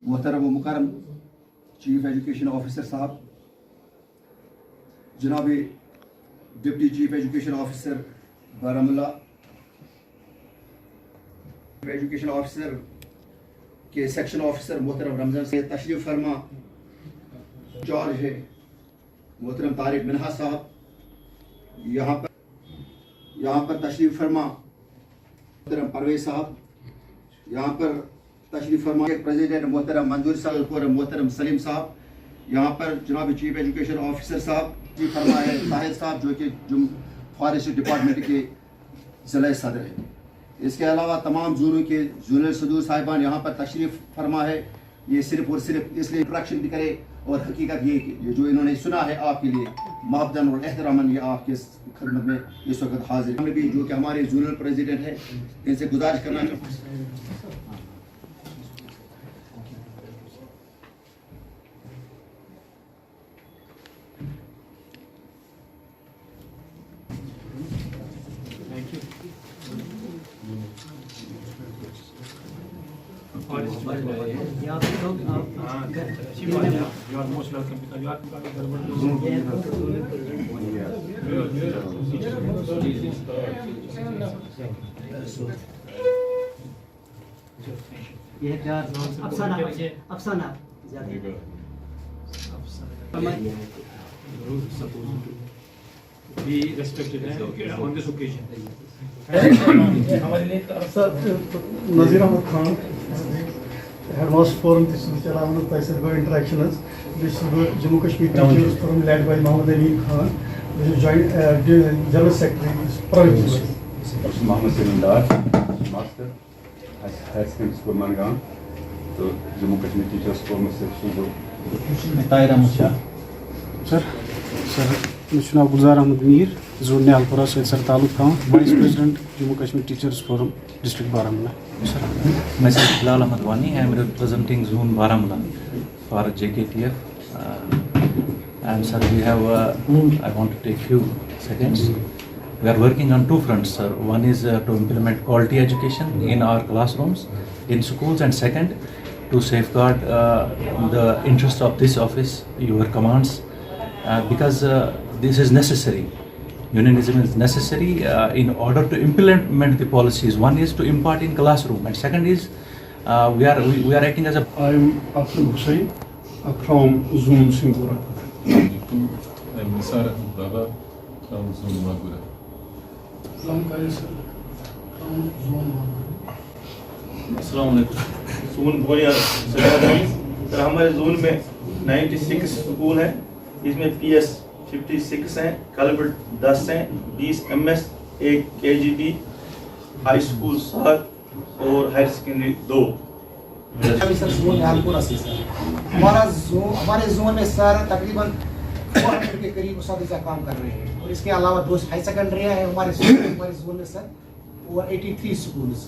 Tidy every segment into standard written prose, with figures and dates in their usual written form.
मोहतरम व मुकरम chief education officer साहब, जनाब deputy chief education officer Baramulla, education officer के सेक्शन ऑफिसर मोहतरम रमजान से तशरीफ फरमा जॉर्ज है मोहतरम तारिक मिनहा साहब, यहाँ पर तशरीफ फरमा मोहतरम परवेज साहब, यहाँ पर तशरीफ फरमा प्रेसिडेंट मोहतरम मंजूर साहब और मोहतरम सलीम साहब, यहाँ पर जनाब चीफ एजुकेशन ऑफिसर साहब तशरीफ फरमा है ताहिर साहब जो कि फॉरेस्ट डिपार्टमेंट के ज़िला सदर है। इसके अलावा तमाम जोनों के जोनल सदूर साहिबान यहाँ पर तशरीफ़ फरमा है। ये सिर्फ और सिर्फ इसलिए इंट्रैक्शन भी करे और हकीकत ये कि जो इन्होंने सुना है आपके लिए महब्बतन और एहतरामन ये आपके खिदमत में इस वक्त हाजिर है। भी जो कि हमारे जोनल प्रेसिडेंट है इनसे गुजारिश करना चाहते हैं। ये प्यार अफसाना be respected on this occasion. Nazir Ahmed Khan, Headmaster Forum, this is the interaction. This is the Jammu Kashmir Teachers Forum led by Mohammed Amin Khan. This is Joint General Secretary, Private University. Mohammed Semindar, Master, Higher Secondary School Mangan. So Jammu Kashmir Teachers Forum section. Tahir Ahmad Shah Sir, Mr. Gulzar Ahmed Mir, Zone Alpura Syed Sir Taluk Khan, Vice President, Jammu Kashmir Teachers Forum, District Baramulla. Myself Bilal Ahmed Wani, I am representing Zone Baramulla for JKTF. And sir, we have, I want to take few seconds. We are working on two fronts, sir. One is to implement quality education in our classrooms, in schools, and second, to safeguard the interest of this office, your commands, because this is necessary. Unionism is necessary in order to implement the policies. One is to impart in classroom, and second is we are acting as a. I am Abdul Hussain from Zone Singapore. I am Nisar Ahmed Baba from Zone Magura. Zone Boriya sir, हमारे zone में 96 school हैं, इसमें PS 56 हैं, कलबर्ट 10 हैं, 20 MS, एक KGD, high school 7 और higher secondary 2। हमारे zone में सर तकरीबन 400 के करीब उस्ताद काम कर रहे हैं और इसके अलावा 2 हाई सेकेंडरी हैं हमारे जोन में सर और 83 schools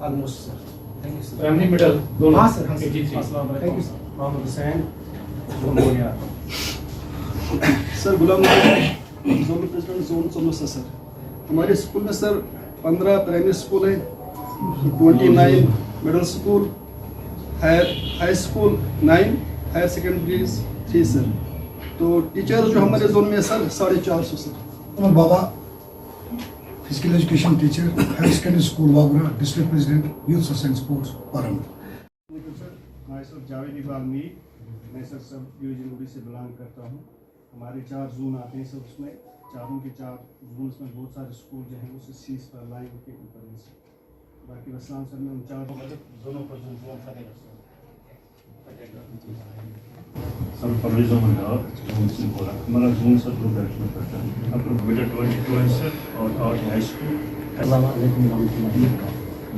almost sir. Thank you sir. Primary middle दोनों। हाँ sir, 83। Thank you sir. Mohammad Hussain, zone Boriya. Sir Ghulam zone president zone Somsa sir. हमारे स्कूल में सर 15 प्राइमरी स्कूल है, 29 middle school, high school 9, higher secondaries 3 sir. तो teacher जो हमारे zone में sir 450 sir. Umar Baba, physical education teacher, higher secondary school Wagoora, district president, youth social and sports Baramulla. Sir Javed Iqbal Mir, मैं sir sub division उड़ी से belong करता हूँ। हमारे 4 जोन आते हैं सर, उसमें चारों के 4 जोन में बहुत सारे स्कूल जो हैं उसे सीज पर लाइन के ऊपर हैं सर। बाकी वसलाम सर में उन 4 जोनों पर zone sir Parvez Ahmad zone Singora, हमारा जोन सर 2 डायरेक्शन में करता है। अपना बेटा 22 सर और 8 हाई स्कूल। अस्सलाम वालेकुम रहमतुल्लाहि व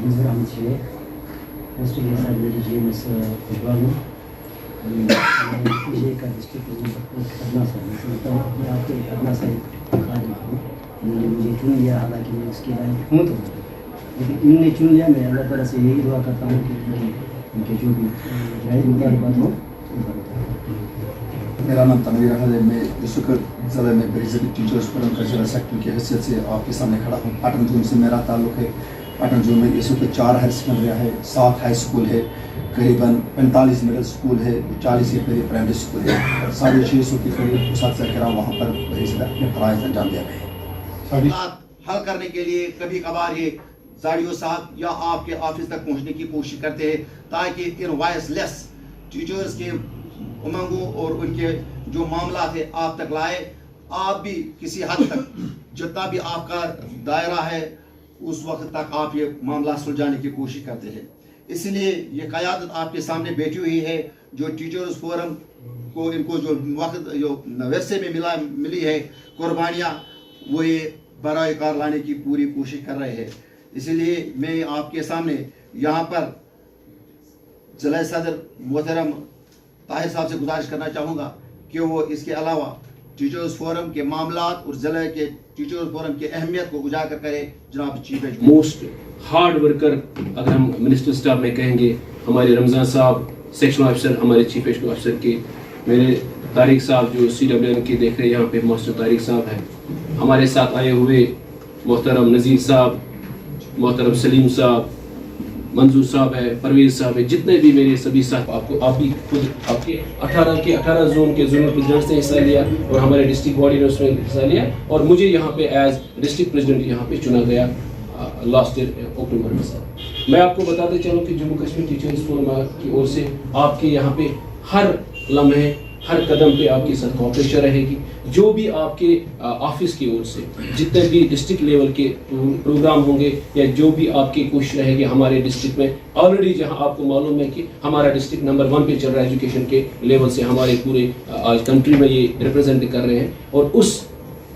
बरकातहू। पोस्ट ग्रेजुएट GMS फुटबॉल ये का डिस्ट्रिक्ट प्रेसिडेंट करना सर। मैं आपके करना सर खादिम हूँ। मुझे चुन लिया, हालांकि मैं इसके लायक हूँ तो, लेकिन इन्होंने चुन लिया। मैं अल्लाह ताला से यही दुआ करता हूँ कि उनके जो भी जायज़ मुतालबात हो। मेरा नाम तनवीर अहमद है। मैं इस वक्त ज़िले में बेहतरीन टीचर्स फोरम का जिला सेक्रेटरी की हैसियत से आपके सामने खड़ा हूँ। पाटन जोन से मेरा ताल्लुक़ है। पाटन जोन में इस वक्त 4 हायर सेकेंडरी है, 7 हाई स्कूल है, करीबन 45 मिडिल स्कूल है, 40 के करीब प्राइमरी स्कूल है, 650 के करीब उस्ताद कराम वहाँ पर अपने फराइज अंजाम दे रहे हैं। हल करने के लिए कभी कभार ये जाड़ियों साहब या आपके ऑफिस तक पहुँचने की कोशिश करते हैं ताकि इन वॉइसलेस टीचर्स के उमंगों और उनके जो मामला थे आप तक लाए। आप भी किसी हद तक जितना भी आपका दायरा है उस वक्त तक आप ये मामला सुलझाने की कोशिश करते हैं। इसलिए ये क़यादत आपके सामने बैठी हुई है। जो टीचर्स फोरम को इनको जो वक्त जो वैसे में मिली है कुर्बानियाँ, वो ये बराए कार लाने की पूरी कोशिश कर रहे हैं। इसलिए मैं आपके सामने यहाँ पर ज़िला सदर मोहतरम ताहिर साहब से गुजारिश करना चाहूँगा कि वो इसके अलावा टीचर्स फोरम के मामलात और ज़िले के टीचर्स फोरम की अहमियत को उजागर करें। जनाब chief education most hard worker अगर हम मिनिस्टर स्टाफ में कहेंगे, हमारे रमज़ान साहब सेक्शन ऑफिसर, हमारे चीफ एजुकेशन ऑफिसर के, मेरे तारिक साहब जो CWN के देख रहे हैं यहाँ पे मास्टर तारिक साहब हैं, हमारे साथ आए हुए मोहतरम नज़ीर साहब, मोहतरम सलीम साहब, मंजूर साहब है, परवेज साहब है, जितने भी मेरे सभी साथ आपको आप भी खुद आपके 18 जोन के जोनल प्रेसिडेंट्स ने हिस्सा लिया और हमारे डिस्ट्रिक्ट बॉडी ने उसमें हिस्सा लिया और मुझे यहाँ पे एज डिस्ट्रिक्ट प्रेसिडेंट यहाँ पे चुना गया लास्ट ईयर अक्टूबर में। सर मैं आपको बताते चलूँ कि जम्मू कश्मीर टीचर्स फोरम की ओर से आपके यहाँ पे हर लम्हे हर कदम पे आपकी साथ कोऑपरेशन रहेगी। जो भी आपके ऑफिस की ओर से जितने भी डिस्ट्रिक्ट लेवल के प्रोग्राम होंगे या जो भी आपकी कोशिश रहेगी हमारे डिस्ट्रिक्ट में, ऑलरेडी जहां आपको मालूम है कि हमारा डिस्ट्रिक्ट नंबर 1 पे चल रहा है एजुकेशन के लेवल से, हमारे पूरे आज कंट्री में ये रिप्रेजेंट कर रहे हैं और उस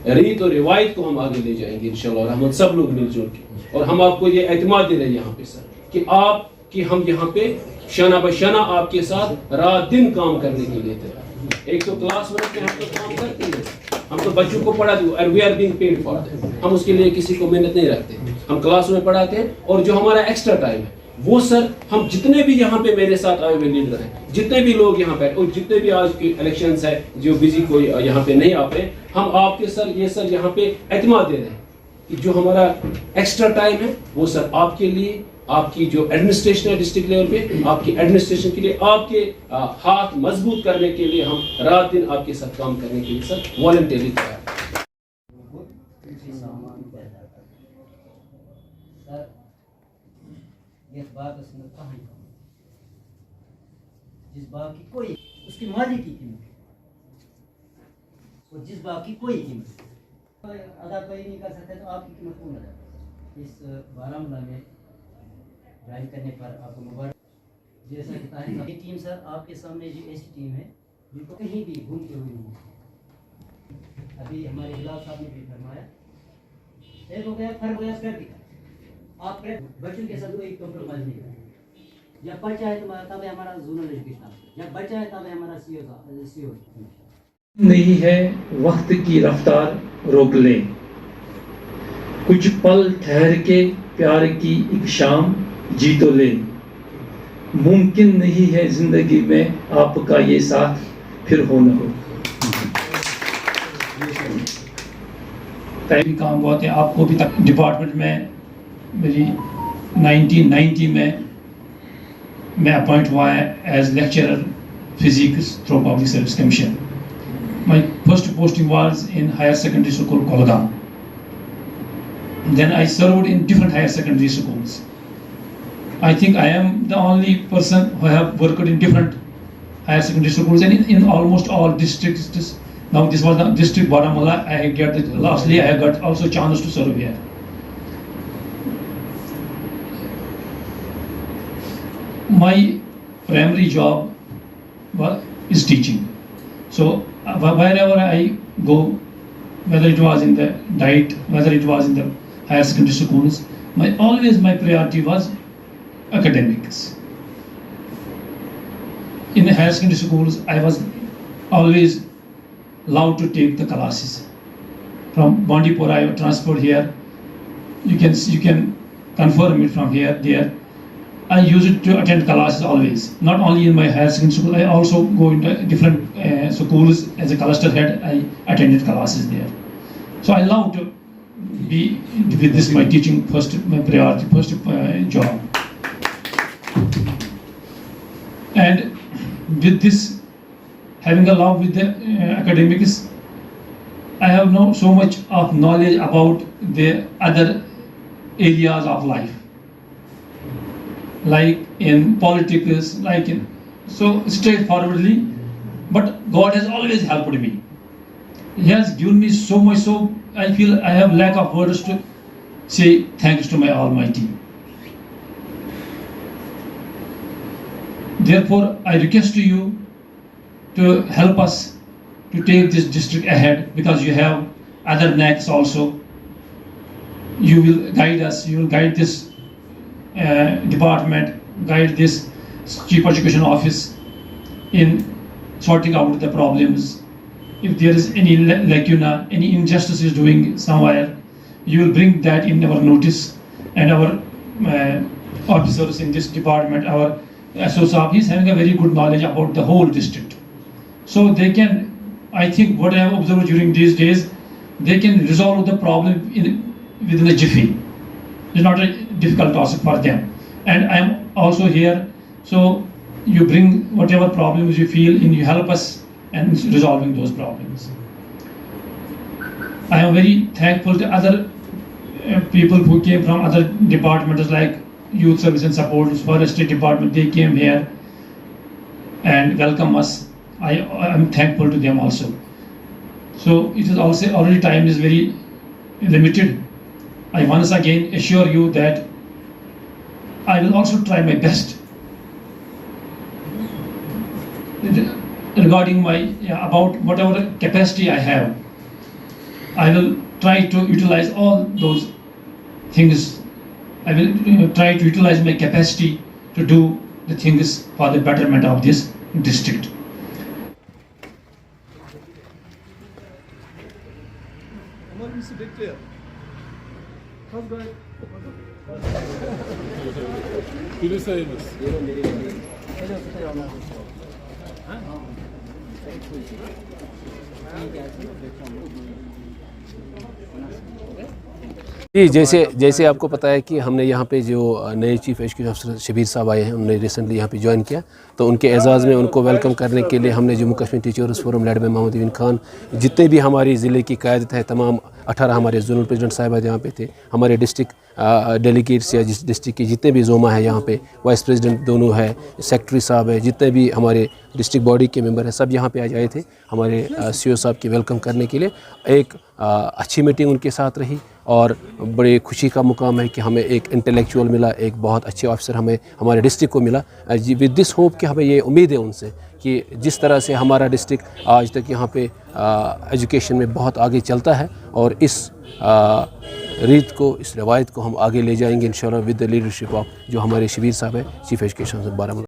रीत और रिवायत को हम आगे ले जाएंगे इंशाल्लाह और हम सब लोग मिलजुल के। और हम आपको ये एतमाद दे रहे हैं यहाँ पे सर कि हम यहाँ पे शाना बशाना आपके साथ रात दिन काम करने के लिए तैयार। एक तो क्लास वर्क में हम तो काम करते हैं, हम तो बच्चों को पढ़ाते हैं, we are being paid for that, हम उसके लिए किसी को मेहनत नहीं रखते, हम क्लास में पढ़ाते हैं। और जो हमारा एक्स्ट्रा टाइम है वो सर हम जितने भी यहाँ पे मेरे साथ आए हुए लीडर हैं, जितने भी लोग यहाँ पे और जितने भी आज के इलेक्शंस है जो बिजी कोई यहाँ पे नहीं आ पाए, हम आपके सर यहाँ पे एतमाद दे रहे हैं कि जो हमारा एक्स्ट्रा टाइम है वो सर आपके लिए, आपकी जो एडमिनिस्ट्रेशन है डिस्ट्रिक्ट लेवल पे, आपकी एडमिनिस्ट्रेशन के लिए, आपके हाथ मजबूत करने के लिए हम रात दिन आपके साथ काम करने के लिए सर वॉलंटियरली तैयार हैं। जिस बाग की कोई उसकी मालिक की कीमत और जिस बाग की कोई कीमत अदा कोई नहीं कर सकते तो आपकी कीमत कौन अदा। इस बारामूला में ज्वाइन करने पर आपको मुबारक। जैसा कि तारीफ की टीम सर आपके सामने जो ऐसी टीम है जिनको कहीं भी घूमते हुए नहीं। अभी हमारे बिलाल साहब ने भी फरमाया एक हो गया फर्क हो गया प्रैक्टिकल, आप बच्चों के साथ कोई कॉम्प्रोमाइज नहीं करें। जब बच्चा है तब हमारा जोनल एजुकेशन, जब बच्चा है तब हमारा सीओ नहीं है वक्त की रफ्तार रोक ले, कुछ पल ठहर के प्यार की एक शाम जी तो ले, मुमकिन नहीं है जिंदगी में आपका ये साथ फिर हो न हो। भी काम बहुत है आपको भी तक डिपार्टमेंट में मेरी 1990 में मैं अपॉइंट हुआ है as lecturer physics through public service commission. My first posting was in higher secondary school Kulgam, then I served in different higher secondary schools. I think I am the only person who have worked in different higher secondary schools and in almost all districts. Now this was the district Baramulla. Lastly I got also chance to serve here. My primary job is teaching. So wherever I go, whether it was in the diet, whether it was in the higher secondary schools, my priority was academics. In the higher secondary schools, I was always allowed to take the classes. From Bandipora, I transferred here. You can confirm it from here, there. I used to attend classes always. Not only in my higher secondary school, I also go into different schools as a cluster head. I attended classes there. So I love to be with this my teaching first, my priority, first job. And with this, having a love with the academics, I have now so much of knowledge about the other areas of life, like in politics, like in, so straightforwardly, but God has always helped me. He has given me so much, so I feel I have lack of words to say thanks to my Almighty. Therefore, I request to you to help us to take this district ahead, because you have other NACs also. You will guide us, you will guide this department, guide this Chief Education Office in sorting out the problems. If there is any lacuna, any injustice is doing somewhere, you will bring that in our notice, and our officers in this department, our SO Saab, he is having a very good knowledge about the whole district. So they can, I think what I have observed during these days, they can resolve the problem within a jiffy. It's not a difficult task for them. And I am also here, so you bring whatever problems you feel and you help us in resolving those problems. I am very thankful to other people who came from other departments like Youth Service and Support, Forestry Department. They came here and welcome us. I am thankful to them also. So it is also already time is very limited. I once again assure you that I will also try my best regarding my about whatever capacity I have. I will try to utilize all those things. I will try to utilize my capacity to do the things for the betterment of this district. جی جیسے آپ کو پتہ ہے کہ ہم نے یہاں پہ جو نئے چیف ایجوکیشن افسر شبیر صاحب آئے ہیں، انہوں نے ریسنٹلی یہاں پہ جوائن کیا، تو ان کے اعزاز میں ان کو ویلکم کرنے کے لیے ہم نے Jammu Kashmir teachers forum lead by Muhammad Amin Khan, جتنے بھی ہماری ضلع کی قیادت ہے، تمام 18 ہمارے زونل پریزیڈنٹ صاحبات یہاں پہ تھے، ہمارے ڈسٹرکٹ ڈیلیگیٹس یا جس ڈسٹرکٹ کے جتنے بھی زوما ہیں یہاں پہ، وائس پریزیڈنٹ دونوں ہے، سیکٹری صاحب ہے، جتنے بھی ہمارے ڈسٹرکٹ باڈی کے ممبر ہیں، سب یہاں پہ آ جائے تھے ہمارے سی او صاحب کی ویلکم کرنے کے لیے۔ ایک اچھی میٹنگ ان کے ساتھ رہی، اور بڑی خوشی کا مقام ہے کہ ہمیں ایک انٹلیکچوئل ملا، ایک بہت اچھے آفیسر ہمیں ہمارے ڈسٹرکٹ کو ملا۔ ود دس ہوپ کہ ہمیں یہ امید ہے ان سے کہ جس طرح سے ہمارا ڈسٹرکٹ آج تک یہاں پہ ایجوکیشن میں بہت آگے چلتا ہے، اور اس ریت کو، اس روایت کو ہم آگے لے جائیں گے انشاءاللہ ود دا لیڈرشپ آف جو ہمارے شبیر صاحب ہیں، چیف ایجوکیشن بارہمولہ۔